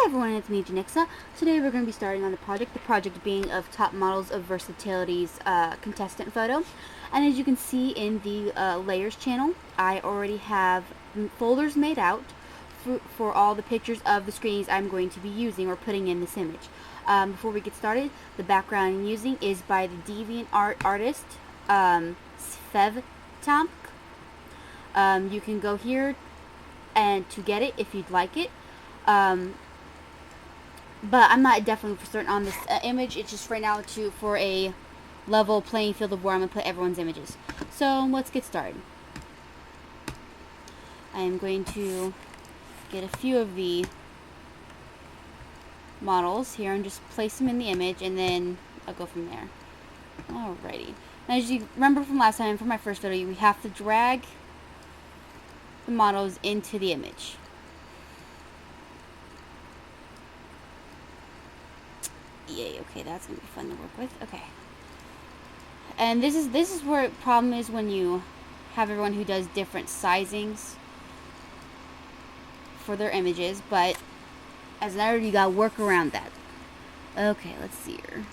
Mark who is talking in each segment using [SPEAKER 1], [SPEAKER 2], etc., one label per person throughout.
[SPEAKER 1] everyone, it's me, Janixa. Today we're going to be starting on the project being of Top Models of Versatility's contestant photo. And as you can see in the layers channel, I already have folders made out for all the pictures of the screens I'm going to be using or putting in this image. Before we get started, the background I'm using is by the DeviantArt artist, Svevtamk. You can go here and to get it if you'd like it. But I'm not definitely for certain on this image. It's just right now for a level playing field of where I'm going to put everyone's images. So let's get started. I'm going to get a few of the models here and just place them in the image, and then I'll go from there. Alrighty. Now, as you remember from last time, from my first video, we have to drag the models into the image. Yay, okay, that's gonna be fun to work with. Okay. And this is where the problem is when you have everyone who does different sizings for their images, but as an editor you gotta work around that. Okay, let's see here.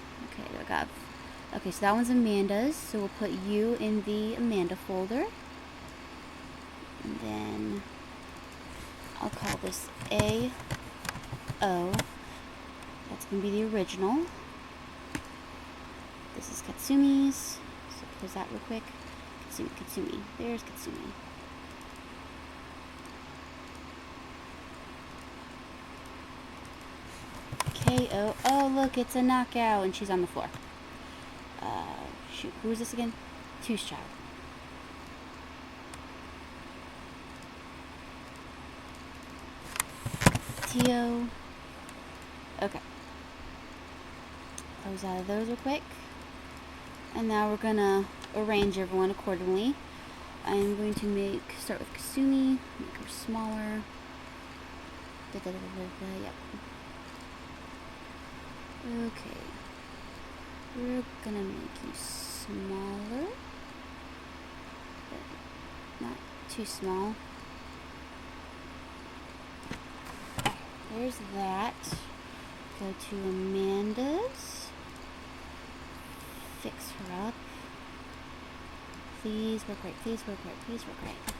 [SPEAKER 1] Okay, so that one's Amanda's, so we'll put you in the Amanda folder. And then I'll call this A-O. That's going to be the original. This is Katsumi's. So close that real quick. Katsumi. There's Katsumi. K-O. Oh, look, it's a knockout. And she's on the floor. Shoot, who is this again? Two's child. Tio. Okay. Close out of those real quick. And now we're gonna arrange everyone accordingly. I'm going to start with Kasumi, make her smaller. Yep. Okay. We're gonna make you smaller, but not too small. Okay, there's that. Go to Amanda's. Fix her up. Please work right, please work right, please work right.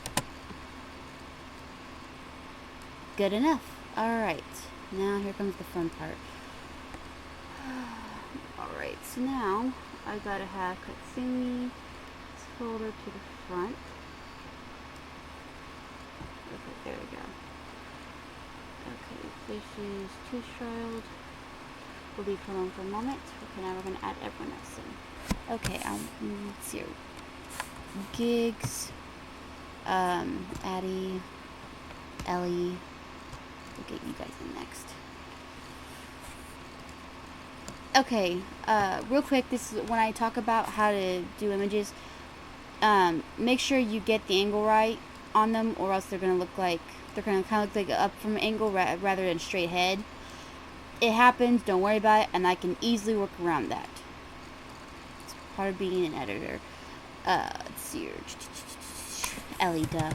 [SPEAKER 1] Good enough. Alright, now here comes the fun part. Alright, so now I gotta have Katsumi's folder to the front. Okay, there we go. Okay, this is Two's child. We'll leave her alone for a moment. Okay, now we're going to add everyone else in. Okay, let's see. Gigs, Addie, Ellie. We'll get you guys in next. Okay, real quick, this is when I talk about how to do images. Make sure you get the angle right on them, or else they're going to look like, they're going to kind of look like up from an angle rather than straight ahead. It happens, don't worry about it, and I can easily work around that. It's part of being an editor. Let's see here. Ellie, duh.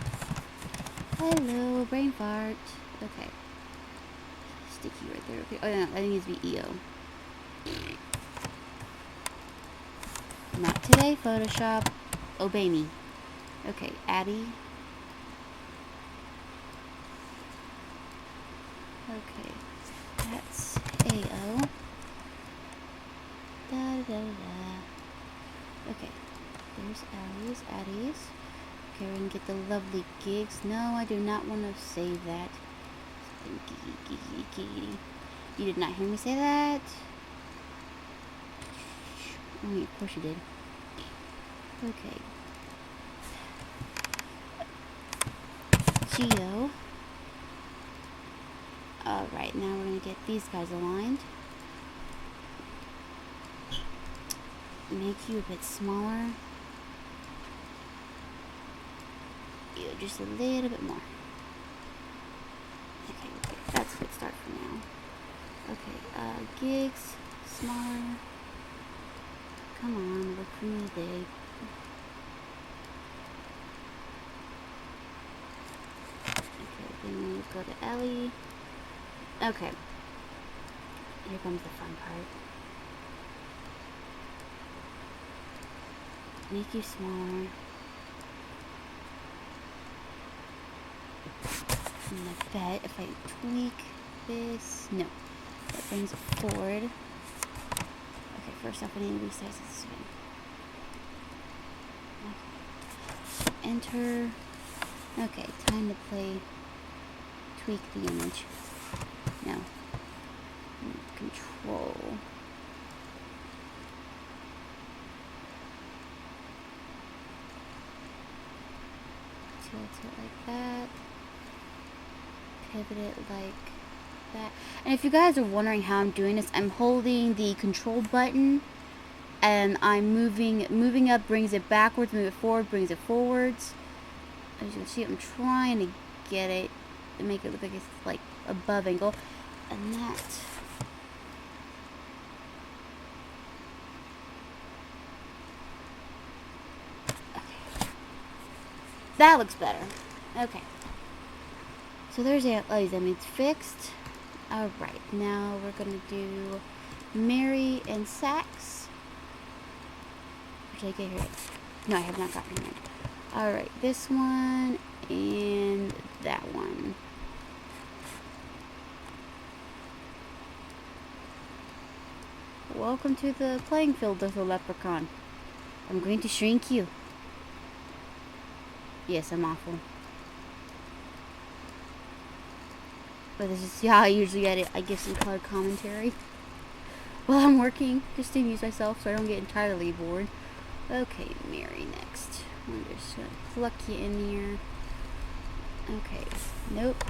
[SPEAKER 1] Hello, brain fart. Okay. Sticky right there. Okay. Oh, no, I think it needs to be EO. Not today, Photoshop. Obey me. Okay, Addie. Okay. That's AO. Okay. There's Addie's. Okay, we're gonna get the lovely gigs. No, I do not want to save that. You did not hear me say that. Oh, of course you did. Okay. Geo. Alright, now we're going to get these guys aligned. Make you a bit smaller. You just a little bit more. Okay, that's a good start for now. Okay, gigs, smaller. Come on, look for me big. Okay, then we go to Ellie. Okay. Here comes the fun part. Make you smaller. And I bet if I tweak this, no, that brings it forward. Okay, first off I need to resize this again. Okay. Enter. Okay, time to tweak the image. Now, control. Tilt it like that. Pivot it like that. And if you guys are wondering how I'm doing this, I'm holding the control button and I'm moving up brings it backwards, move it forward brings it forwards. As you can see, I'm trying to get it to make it look like it's like above angle, and that that looks better. Okay. So there's that. Oh, that means fixed. Alright, now we're going to do Mary and Sax. Which I get here. No, I have not gotten here. Alright, this one and that one. Welcome to the playing field, little leprechaun. I'm going to shrink you. Yes, I'm awful. But this is how I usually edit. I give some color commentary while I'm working, just to amuse myself so I don't get entirely bored. Okay, Mary next. I'm just gonna pluck you in here. Okay, nope.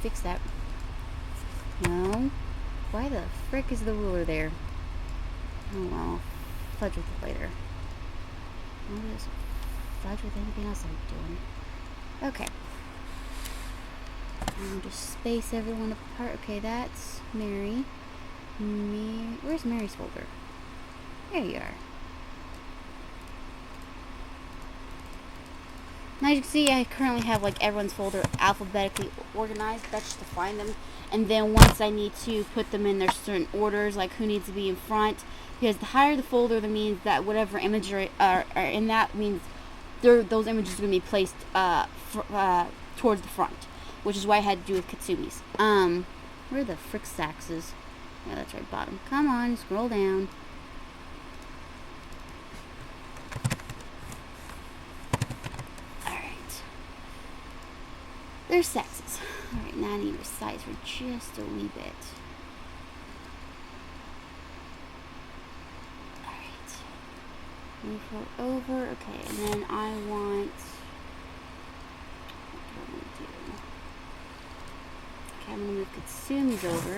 [SPEAKER 1] Fix that. No. Why the frick is the ruler there? Oh well, fudge with it later. I'll just fudge with anything else I'm doing. Okay. I'll just space everyone apart. Okay, that's Mary. Where's Mary's folder? There you are. Now you can see I currently have like everyone's folder alphabetically organized. That's just to find them. And then once I need to put them in their certain orders, like who needs to be in front. Because the higher the folder, that means that whatever images are in that means those images are going to be placed towards the front. Which is why I had to do with Katsumi's. Where are the frick saxes? Yeah, that's right, bottom. Come on, scroll down. Alright. There's saxes. Alright, now I need to resize for just a wee bit. Alright. Move her over. Okay, and then I want... What do I want to do? Okay, I'm going to move Katsumi's over.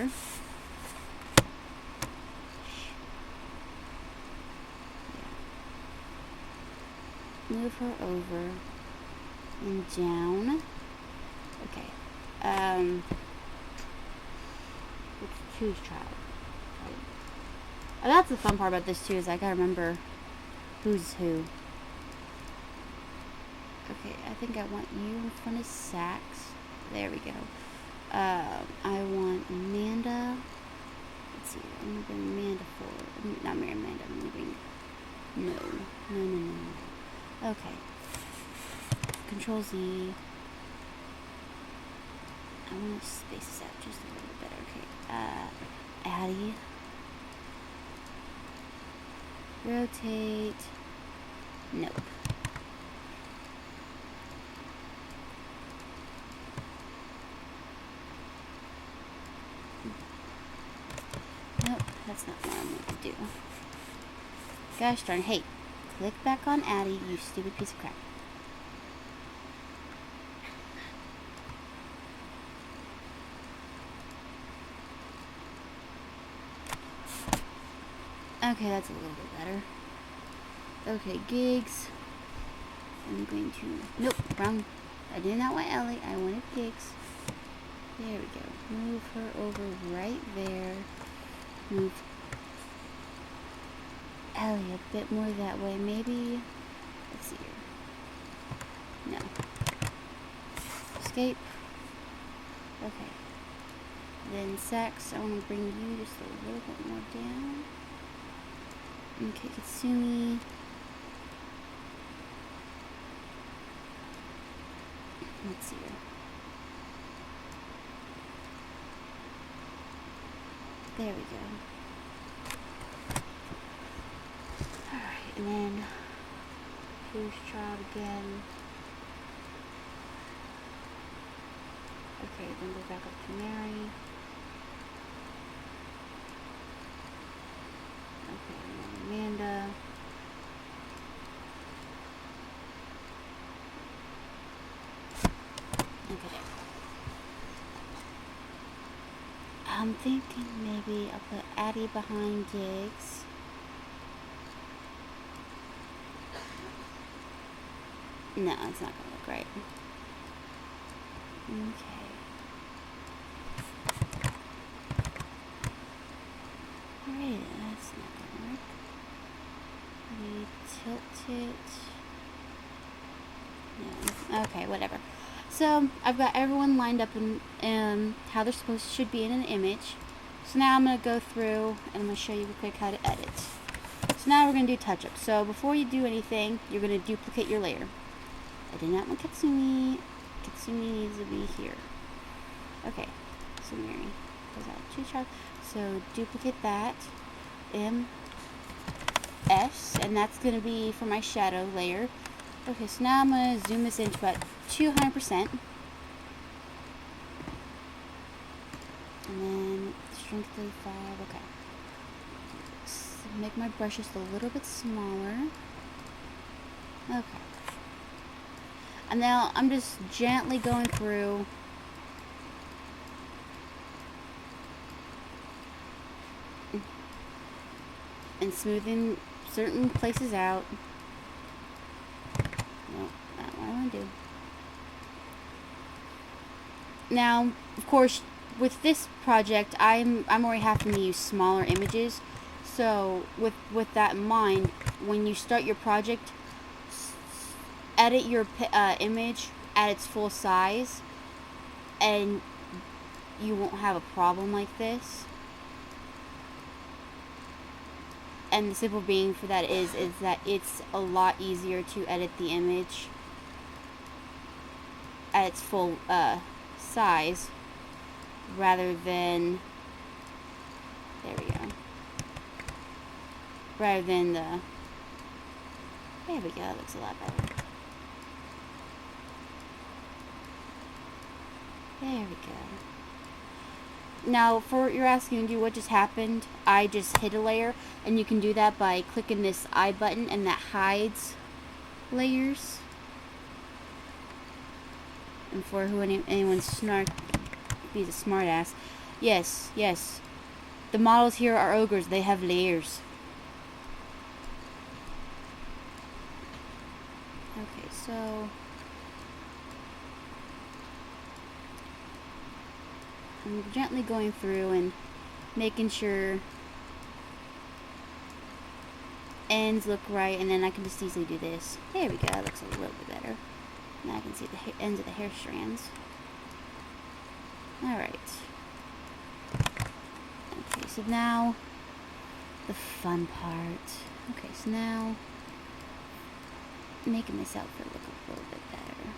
[SPEAKER 1] Yeah. Move her over and down. Okay. Let's choose child. Right. Oh, that's the fun part about this too, is I gotta remember who's who. Okay, I think I want you in front of Sax. There we go. I want Amanda. Let's see. I'm gonna bring Amanda forward. Not Mary, Amanda. I'm gonna bring. No. Okay. Control Z. I want to space this out just a little bit better. Okay. Addie. Rotate. Nope. Nope, that's not what I'm going to do. Gosh darn. Hey, click back on Addie, you stupid piece of crap. Okay, that's a little bit better. Okay, gigs. I'm going to... Nope, wrong. I did not want Ellie. I wanted gigs. There we go. Move her over right there. Move Ellie a bit more that way. Maybe... Let's see here. No. Escape. Okay. Then sex, I want to bring you just a little bit more down. Okay, Katsumi. Let's see here. There we go. Alright, and then who's child again? Okay, then go back up to Mary. Okay, and then Amanda. Okay. I'm thinking maybe I'll put Addie behind Diggs. No, it's not gonna look right. Okay. Alright, that's not gonna work. We tilt it. No. Okay, whatever. So I've got everyone lined up in how they're should be in an image. So now I'm gonna go through and I'm gonna show you real quick how to edit. So now we're gonna do touch up. So before you do anything, you're gonna duplicate your layer. I did not want Katsumi. Katsumi needs to be here. Okay, so Mary goes out to child. So duplicate that. S, and that's going to be for my shadow layer. Okay, so now I'm going to zoom this into about 200%. And then strength 35, okay. Let's make my brush just a little bit smaller. Okay. And now I'm just gently going through and smoothing certain places out. No, not what I want to do. Now, of course, with this project, I'm already having to use smaller images. So with that in mind, when you start your project, edit your image at its full size, and you won't have a problem like this. And the simple being for that is that it's a lot easier to edit the image at its full size rather than, there we go, rather than the, there we go, that looks a lot better. There we go. Now, for you're asking you what just happened, I just hid a layer, and you can do that by clicking this I button, and that hides layers. And for who anyone he's a smart ass. Yes, the models here are ogres. They have layers. Okay, so I'm gently going through and making sure ends look right, and then I can just easily do this. There we go, that looks a little bit better. Now I can see the ends of the hair strands. Alright. Okay, so now the fun part. Okay, so now making this outfit look a little bit better.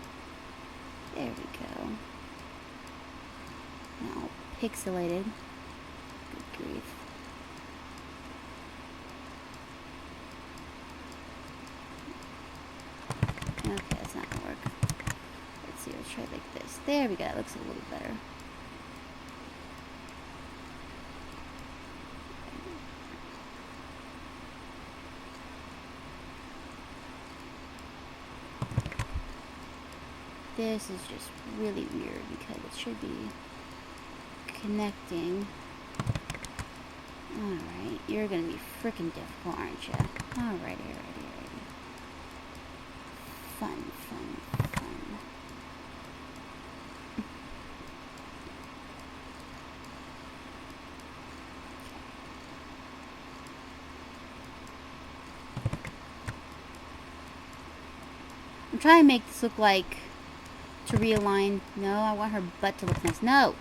[SPEAKER 1] There we go. Now, pixelated. Good grief. Okay, that's not gonna work. Let's see, let's try it like this. There we go, that looks a little better. This is just really weird because it should be connecting. Alright, you're gonna be freaking difficult, aren't you? Alrighty. Fun. I'm trying to make this look like to realign. No, I want her butt to look nice. No!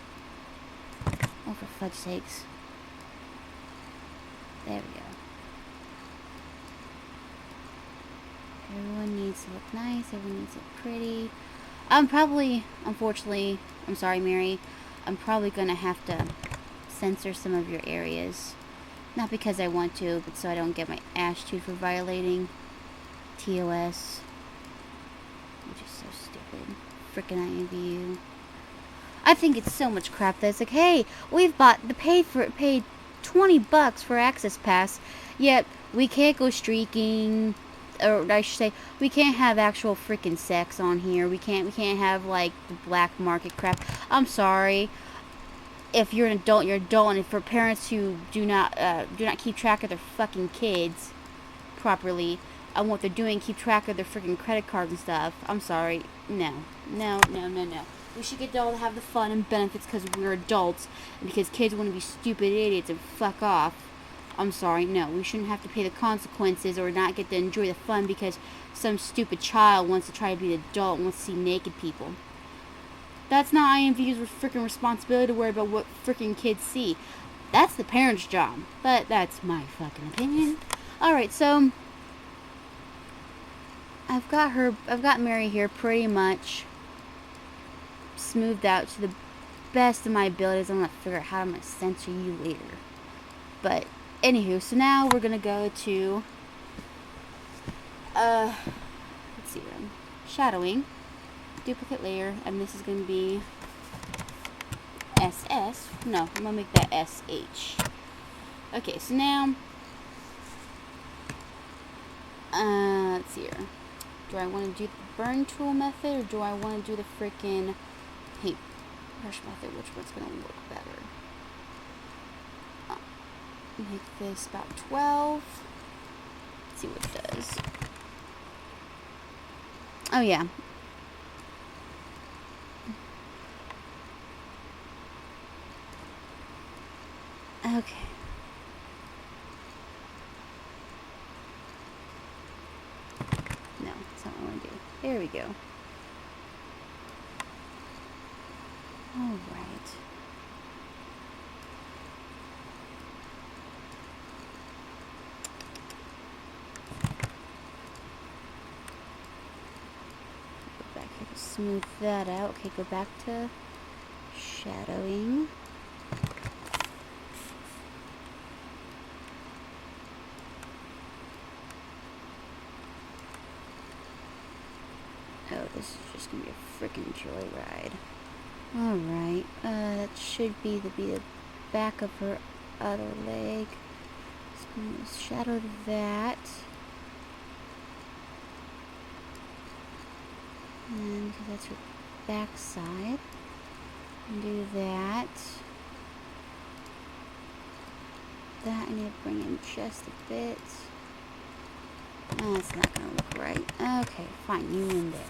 [SPEAKER 1] Oh, for fudge sakes. There we go. Everyone needs to look nice. Everyone needs to look pretty. I'm probably, unfortunately, I'm sorry, Mary, I'm probably going to have to censor some of your areas. Not because I want to, but so I don't get my ass chewed for violating TOS. Which is so stupid. Frickin' IMVU. I think it's so much crap that it's like, hey, we've paid $20 for Access Pass, yet we can't go streaking, or I should say, we can't have actual freaking sex on here. We can't have like the black market crap. I'm sorry. If you're an adult, you're an adult, and for parents who do not keep track of their fucking kids properly on what they're doing, keep track of their freaking credit cards and stuff. I'm sorry. No. We should get to have the fun and benefits because we're adults, and because kids want to be stupid idiots and fuck off. I'm sorry, no. We shouldn't have to pay the consequences or not get to enjoy the fun because some stupid child wants to try to be an adult and wants to see naked people. That's not IMV's freaking responsibility to worry about what freaking kids see. That's the parents' job. But that's my fucking opinion. Alright, so I've got Mary here pretty much smoothed out to the best of my abilities. I'm gonna figure out how I'm gonna censor you later. But anywho, so now we're gonna go to let's see here. Shadowing. Duplicate layer, and this is gonna be SS. No, I'm gonna make that SH. Okay, so now let's see here. Do I want to do the burn tool method, or do I want to do the freaking paintbrush method? Which one's going to look better? Make this about 12. Let's see what it does. Oh, yeah. Okay. No, that's not what I want to do. There we go. Alright. Go back here to smooth that out. Okay, go back to shadowing. Oh, this is just gonna be a freaking joyride. Alright, that should be the back of her other leg. So I'm gonna shadow that. And because that's her back side. And do that. That I need to bring in just a bit. That's not gonna look right. Okay, fine, you in there.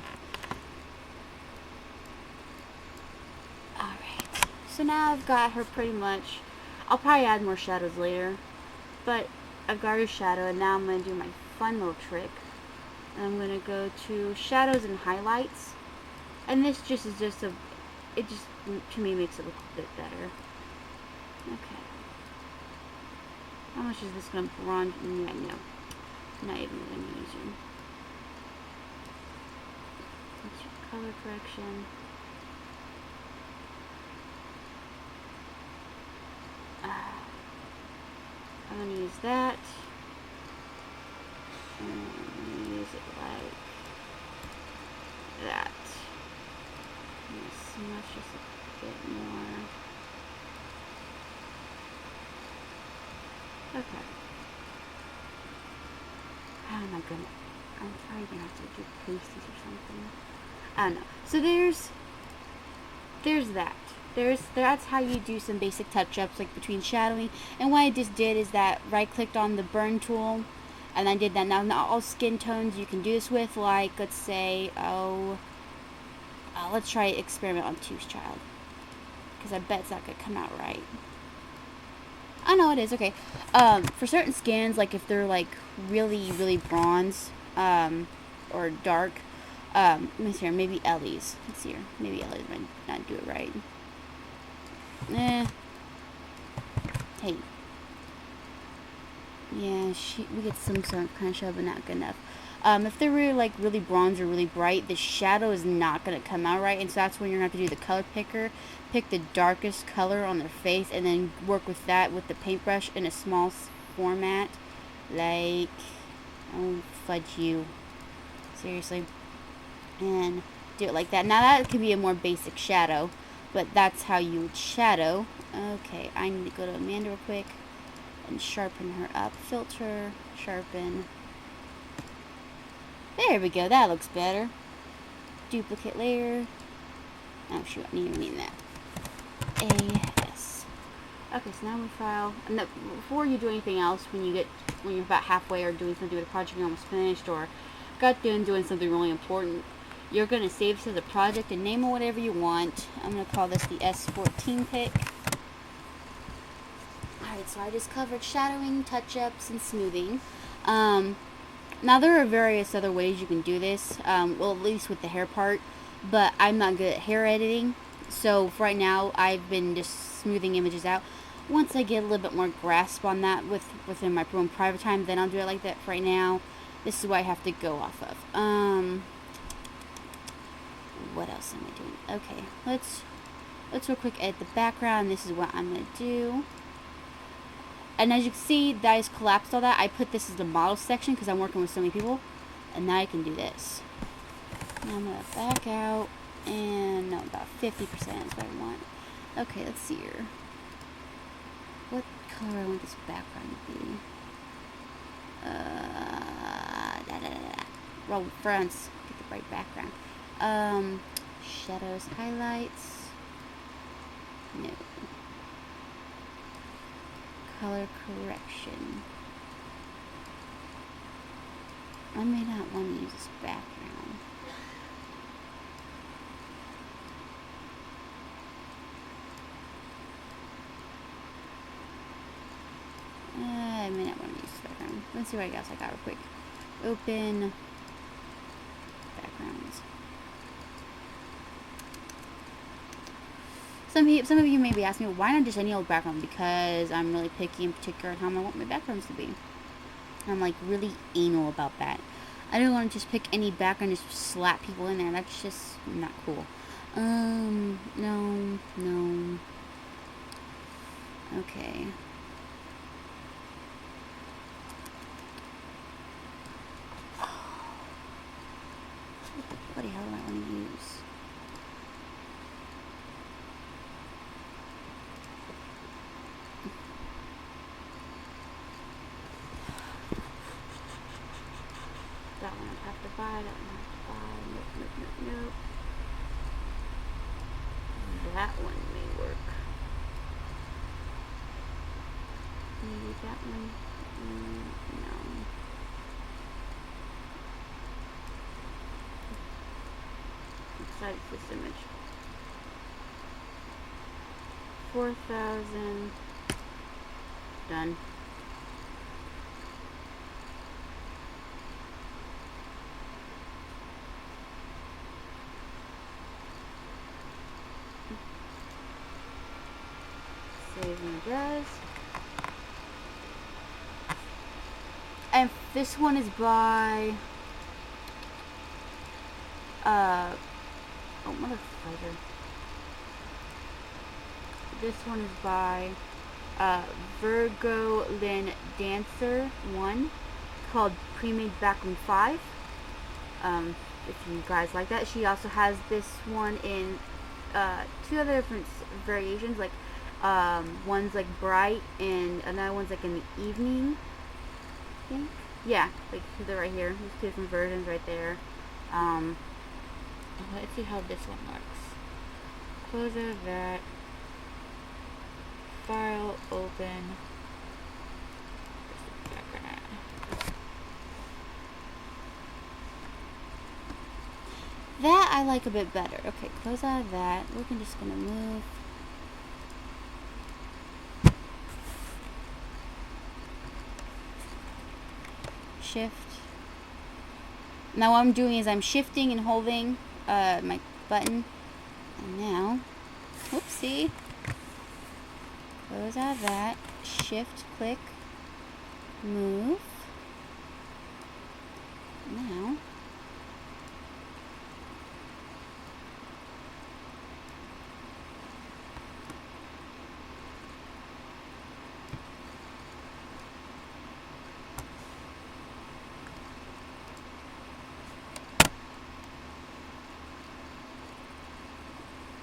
[SPEAKER 1] Alright, so now I've got her pretty much. I'll probably add more shadows later, but I've got her shadow, and now I'm gonna do my fun little trick. And I'm gonna go to shadows and highlights, and this just is just a, it just to me makes it look a bit better. Okay, how much is this gonna bronze? Yeah, no. Not even really using. Color correction. I'm gonna use that. And I'm gonna use it like that. I'm gonna smudge just a bit more. Okay. How am I gonna? I'm probably gonna have to do pasties or something. I don't know. So there's that. That's how you do some basic touch-ups, like between shadowing. And what I just did is that right-clicked on the burn tool, and I did that. Now, not all skin tones you can do this with. Like, let's say, let's try experiment on Tooth Child, because I bet it's not gonna come out right. I know it is. Okay. For certain skins, like if they're like really, really bronze, or dark, let me see here. Maybe Ellie's. Let's see here. Maybe Ellie's might not do it right. Hey. Yeah, we get some sort of kind of shadow, but not good enough. If they're really like really bronze or really bright, the shadow is not gonna come out right, and so that's when you're gonna have to do the color picker, pick the darkest color on their face, and then work with that with the paintbrush in a small format, like, oh fudge you, seriously, and do it like that. Now that could be a more basic shadow, but that's how you would shadow. Okay, I need to go to Amanda real quick and sharpen her up. Filter, sharpen. There we go, that looks better. Duplicate layer. Oh shoot, I didn't even need that. AS. Okay, so now we file. And before you do anything else, when you're about halfway or doing something with a project you're almost finished or got done doing something really important, you're going to save this as a project and name it whatever you want. I'm going to call this the S14 pick. Alright, so I just covered shadowing, touch-ups, and smoothing. Now there are various other ways you can do this, well, at least with the hair part, but I'm not good at hair editing, so for right now I've been just smoothing images out. Once I get a little bit more grasp on that within my own private time, then I'll do it like that. For right now, this is what I have to go off of. What else am I doing? Okay, let's real quick edit the background. This is what I'm going to do. And as you can see, that is collapsed all that. I put this as the model section because I'm working with so many people. And now I can do this. Now I'm going to back out. And no, about 50% is what I want. Okay, let's see here. What color I want this background to be? Roll fronts. Get the bright background. Shadows, highlights. No. Color correction. I may not want to use this background. I may not want to use this background. Let's see what else I got real quick. Open backgrounds. Some of you may be asking me, why not just any old background? Because I'm really picky in particular on how I want my backgrounds to be. I'm like really anal about that. I don't want to just pick any background and just slap people in there. That's just not cool. No. Okay. What the hell do I want to use? That one I have to buy, that one I have to buy. Nope. That one may work. Maybe that one. No. Besides this image. 4,000. Done. Saving does. And this one is by oh motherfucker. This one is by Virgo Lynn Dancer 1, called Pre-Made Backroom 5. If you guys like that. She also has this one in 2 other different variations, like one's like bright and another one's like in the evening, I think. Yeah, like they're right here. There's 2 different versions right there. Let's see how this one looks. Close out of that. File, open. That I like a bit better. Okay, close out of that. We're just gonna move. Shift. Now what I'm doing is I'm shifting and holding my button. And now, whoopsie. close out of that, shift click, move. Now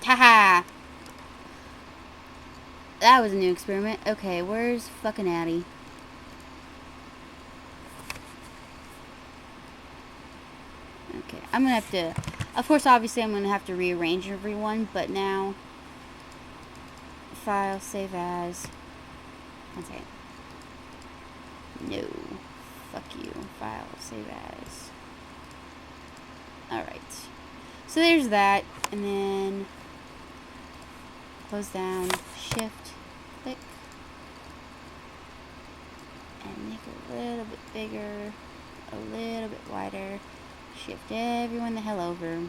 [SPEAKER 1] haha! That was a new experiment. Okay, where's fucking Addie? Okay, I'm gonna have to... Of course, obviously, I'm gonna have to rearrange everyone, but now... File, save as... One second. No. Fuck you. File, save as... Alright. So there's that, and then... Close down, shift, click, and make it a little bit bigger, a little bit wider, shift everyone the hell over.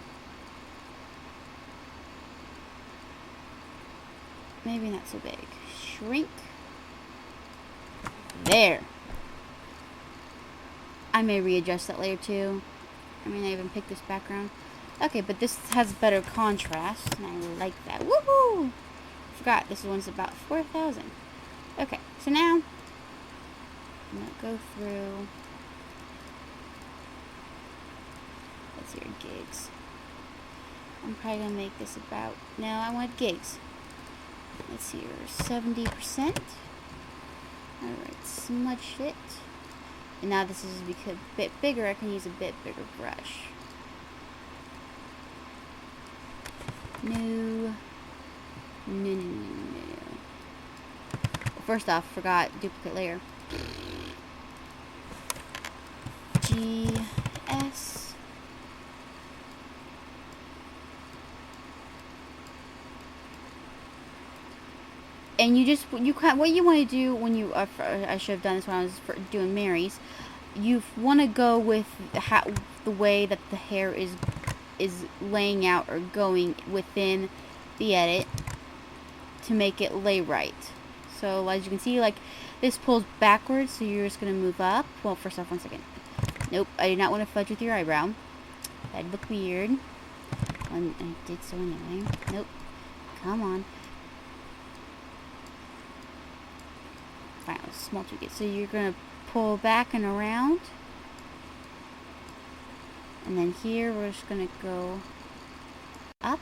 [SPEAKER 1] Maybe not so big. Shrink. There. I may readjust that later too. I mean, I even picked this background. Okay, but this has better contrast, and I like that. Woohoo! Forgot this one's about 4,000. Okay, so now I'm gonna go through. Let's see your gigs. I'm probably gonna make this about. No, I want gigs. Let's see your 70%. Alright, smudge it. And now this is because a bit bigger, I can use a bit bigger brush. No. First off, forgot duplicate layer. GS. And what you want to do when you I should have done this when I was doing Mary's. You want to go with the way that the hair is laying out or going within the edit to make it lay right. So as you can see, like, this pulls backwards, so you're just going to move up. Well, first off, one second. Nope, I did not want to fudge with your eyebrow. That'd look weird. I did so anyway. Nope. Come on. Fine, small tweak. So you're going to pull back and around. And then here, we're just going to go up.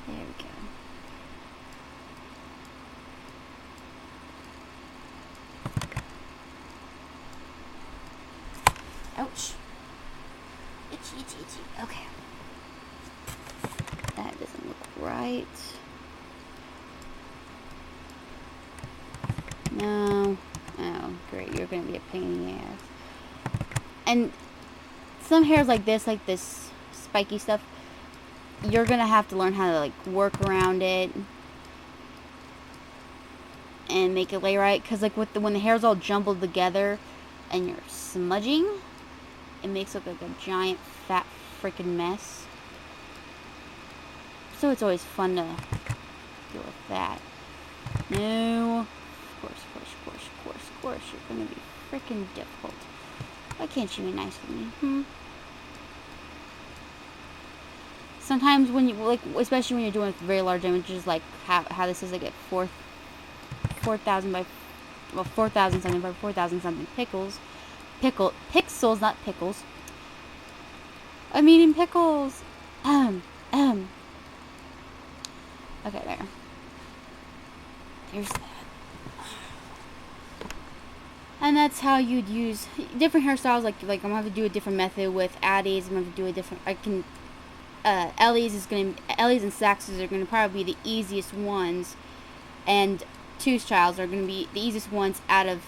[SPEAKER 1] There we go. Ouch. Itchy, itchy, itchy. Okay. That doesn't look right. No. Oh, great. You're going to be a pain in the ass. And some hairs like this spiky stuff, you're going to have to learn how to, like, work around it and make it lay right. Because, like, when the hair's all jumbled together and you're smudging, it makes it look like a giant, fat, freaking mess. So it's always fun to deal with that. No. Of course. You're going to be freaking difficult. Why can't you be nice with me? Sometimes when you, like, especially when you're doing very large images, like how this is, like, at 4,000 by, well, 4,000 something by 4,000 something pixels, not pickles. I mean in pickles. Okay, there. There's that. And that's how you'd use different hairstyles. Like I'm gonna have to do a different method with Addie's. I'm gonna have to do a different. Ellie's and Sax's are gonna probably be the easiest ones, and Two's Child's are gonna be the easiest ones out of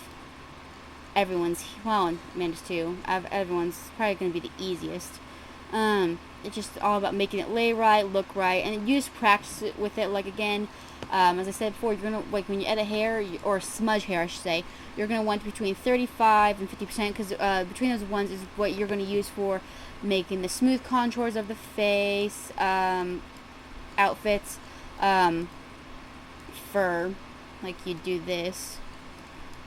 [SPEAKER 1] everyone's. Well, and Amanda's too. Out of everyone's probably gonna be the easiest. It's just all about making it lay right, look right, and you just practice it with it. Like, again, As I said before, you're gonna, like, when you edit hair, or smudge hair, I should say, you're gonna want between 35 and 50%, because between those ones is what you're gonna use for making the smooth contours of the face, outfits, for, like, you do this,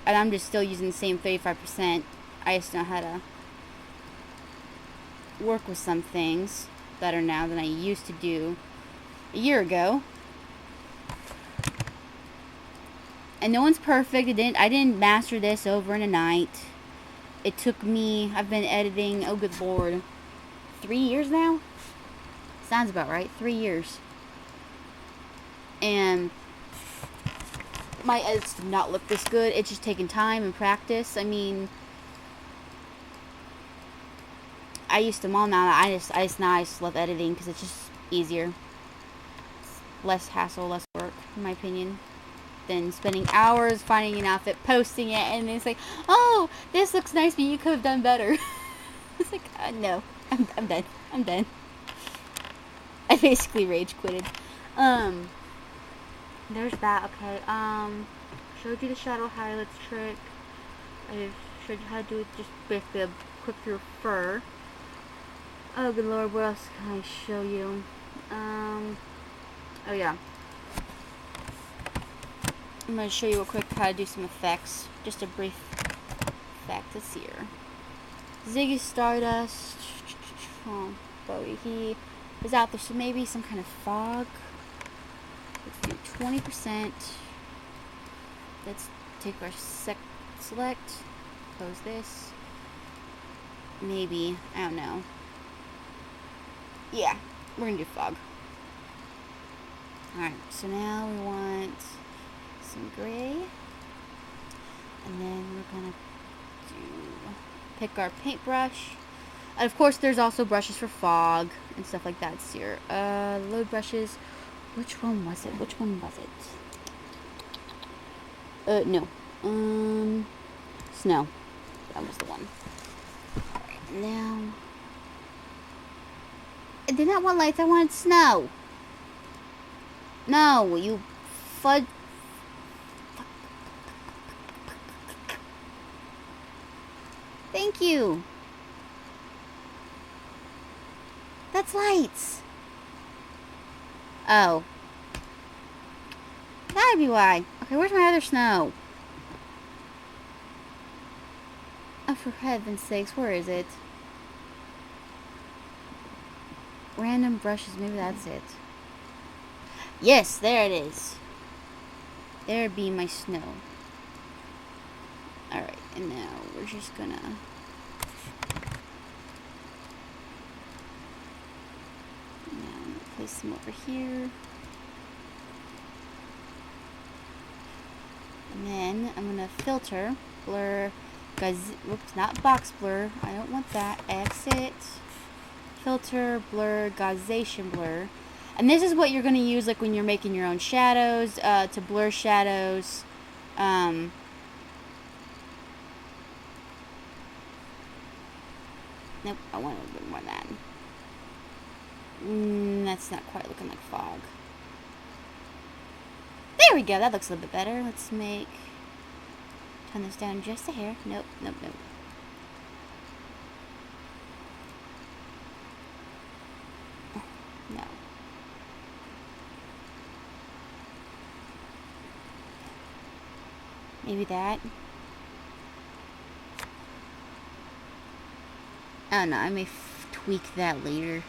[SPEAKER 1] and I'm just still using the same 35%. I just know how to work with some things better now than I used to do a year ago. And no one's perfect. I didn't master this over in a night. It took me, I've been editing, oh good lord, 3 years now? Sounds about right, 3 years. And my edits did not look this good. It's just taken time and practice. I mean, I used to them all now. I just love editing because it's just easier. It's less hassle, less work, in my opinion, than spending hours finding an outfit, posting it, and it's like, oh, this looks nice, but you could have done better. It's like, no, I'm done. I'm done. I basically rage quitted. There's that. Okay. Showed you the shadow highlights trick. I showed you how to do it just basically a quick through fur. Oh good lord, what else can I show you? Oh yeah. I'm gonna show you real quick how to do some effects. Just a brief effect. Let's see here. Ziggy Stardust. Oh, Bowie. He is out there, so maybe some kind of fog. Let's do 20%. Let's take our select. Close this. Maybe. I don't know. Yeah, we're gonna do fog. Alright, so now we want some gray. And then we're gonna pick our paintbrush. And of course, there's also brushes for fog and stuff like that. So here, load brushes. Which one was it? Which one was it? No. Snow. That was the one. Alright, now. I did not want lights, I wanted snow. No, you fudge. Thank you. That's lights. Oh. That'd be why. Okay, where's my other snow? Oh, for heaven's sakes, where is it? Random brushes, maybe that's it. Yes, there it is. There be my snow. Alright, and now we're just gonna... Now I'm gonna place them over here. And then I'm gonna filter, blur, whoops, not box blur. I don't want that. Exit. Filter, blur, Gaussian blur. And this is what you're going to use like when you're making your own shadows, to blur shadows. Nope, I want a little bit more of that. That's not quite looking like fog. There we go, that looks a little bit better. Let's turn this down just a hair. Nope, nope, nope. No. Maybe that. I don't know, I may tweak that later.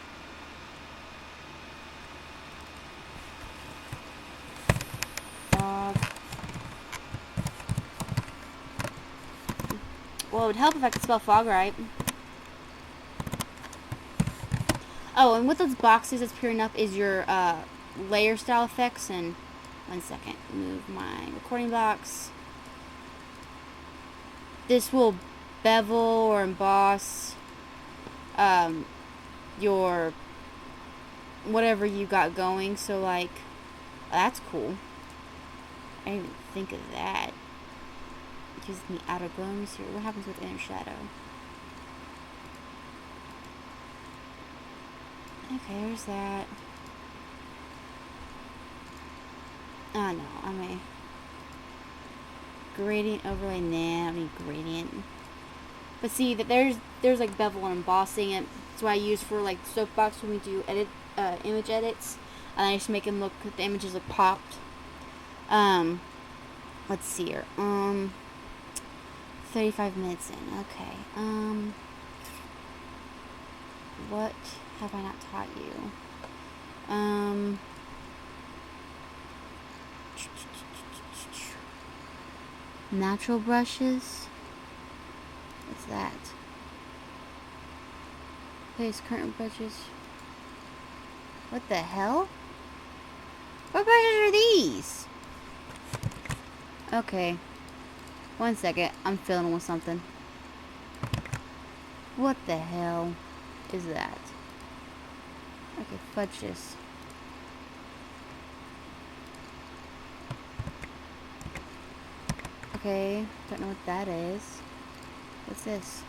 [SPEAKER 1] Fog. Well, it would help if I could spell fog right. Oh, and with those boxes that's appearing up is your layer style effects. And 1 second, move my recording box. This will bevel or emboss your whatever you got going. So like, that's cool. I didn't even think of that. It gives me outer glow. Let me see what happens with inner shadow. Okay, there's that. Oh no, I mean gradient overlay. Nah, I don't need gradient. But see that there's like bevel and embossing, and that's what I use for like soapbox when we do image edits, and I just make them look, the images look popped. Let's see here. 35 minutes in. Okay. What have I not taught you? Natural brushes. What's that? Place current brushes. What the hell? What brushes are these? Okay. 1 second. I'm fiddling with something. What the hell is that? Okay, fudge this. Okay, don't know what that is. What's this?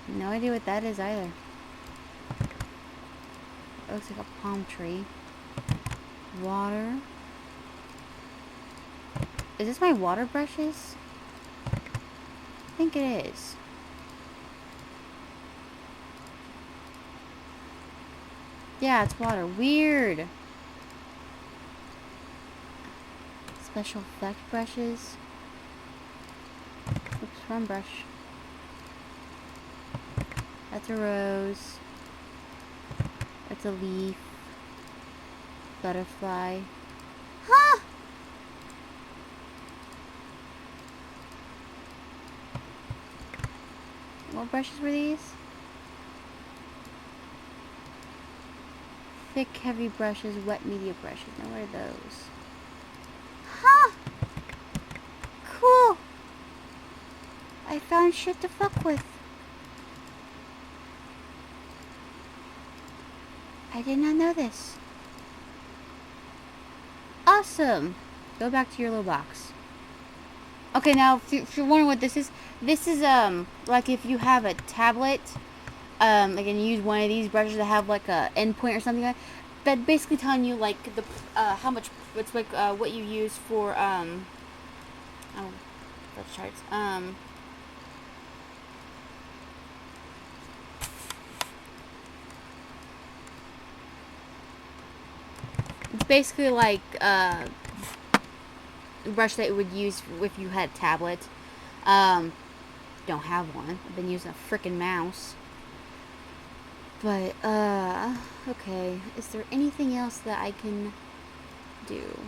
[SPEAKER 1] No idea what that is either. It looks like a palm tree. Water. Is this my water brushes? I think it is. Yeah, it's water. Weird. Special effect brushes. Oops, wrong brush. That's a rose. That's a leaf. Butterfly. Huh! What brushes were these? Thick, heavy brushes, wet, media brushes. Now, what are those? Huh! Cool! I found shit to fuck with. I did not know this. Awesome! Go back to your little box. Okay, now, if you're wondering what this is like if you have a tablet, like, and you use one of these brushes that have, like, a endpoint or something like that, basically telling you, like, the, how much, it's like, what you use for, oh, that's charts, it's basically like, brush that you would use if you had a tablet. Don't have one. I've been using a freaking mouse. But, okay. Is there anything else that I can do?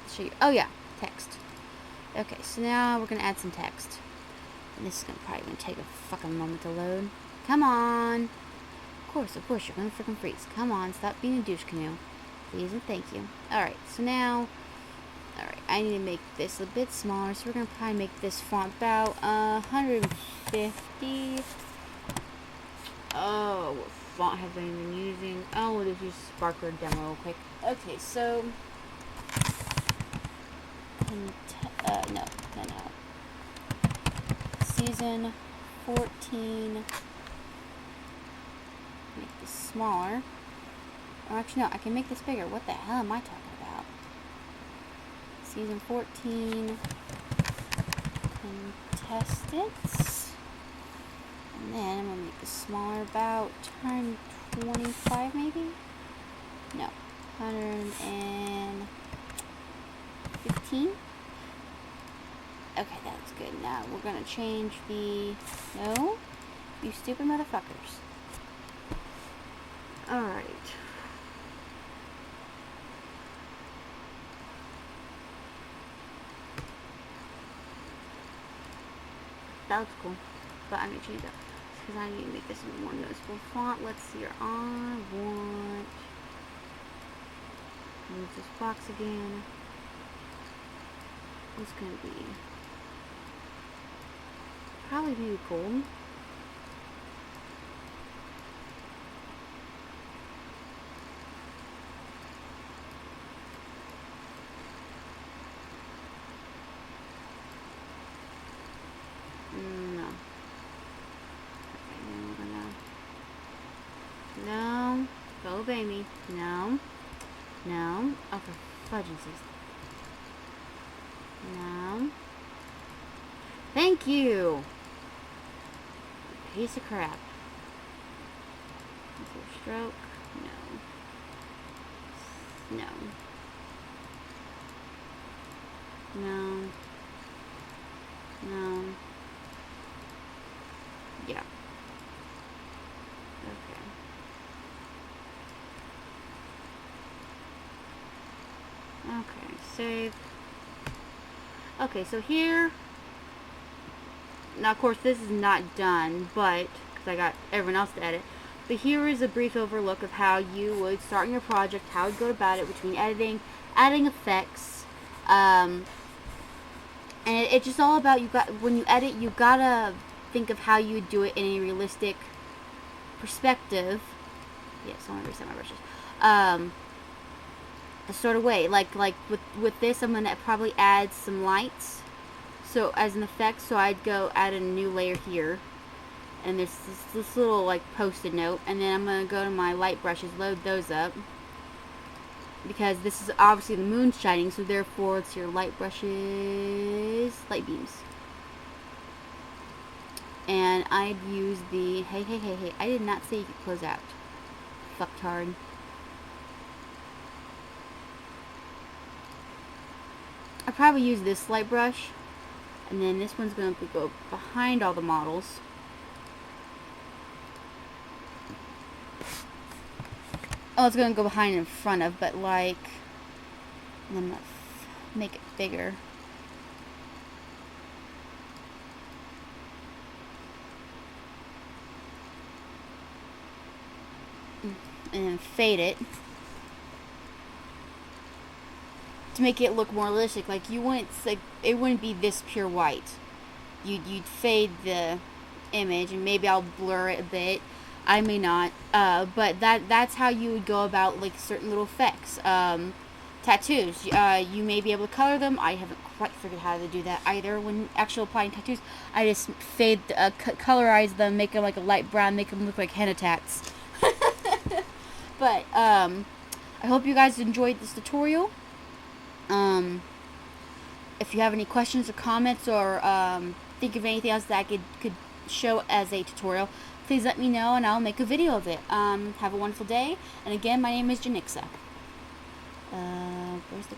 [SPEAKER 1] I'll show you. Oh, yeah. Text. Okay, so now we're gonna add some text. And this is probably gonna take a fucking moment to load. Come on! Of course, you're gonna freaking freeze. Come on, stop being a douche canoe. Please and thank you. Alright, so now... Alright, I need to make this a bit smaller, so we're going to probably make this font about 150. Oh, what font have I been using? Oh, we'll just use Sparkler demo real quick. Okay, so... no. Season 14. Make this smaller. Oh, actually, no, I can make this bigger. What the hell am I talking about? Season 14 contestants, and then I'm gonna make this smaller, about 125 maybe? No, 115. Okay, that's good. Now we're gonna change the, no, you stupid motherfuckers. Alright. That looks cool, but I'm gonna change that because I need to make this a more noticeable font. Let's see here. I want move this box again. What's gonna be? Probably maybe gold. No. Okay, then we're gonna obey me. No. No. Oh, for fudging sakes. No. Thank you. Piece of crap. Stroke. No. No. No. No. Yeah. Okay. Okay, save. Okay, so here, now of course this is not done, but, because I got everyone else to edit, but here is a brief overlook of how you would start in your project, how you'd go about it between editing, adding effects, and it's just all about, when you edit, you gotta think of how you would do it in a realistic perspective. Yes, I want to reset my brushes. A sort of way, like with this, I'm gonna probably add some lights, so as an effect. So I'd go add a new layer here, and there's this little like post-it note, and then I'm gonna go to my light brushes, load those up, because this is obviously the moon shining, so therefore it's your light brushes, light beams. And I'd use the hey, I did not say you could close out. Fucktard. I'll probably use this light brush, and then this one's going to go behind all the models. Oh, it's going to go behind and in front of, but like, and I'm going to make it bigger. And then fade it to make it look more realistic. Like, you wouldn't, like, it wouldn't be this pure white. You'd fade the image, and maybe I'll blur it a bit. I may not, but that's how you would go about like certain little effects. Tattoos, you may be able to color them. I haven't quite figured how to do that either. When actually applying tattoos, I just fade, colorize them, make them like a light brown, make them look like henna tats. But I hope you guys enjoyed this tutorial. If you have any questions or comments, or think of anything else that I could show as a tutorial, please let me know and I'll make a video of it. Have a wonderful day. And again, my name is Janixa. Where's the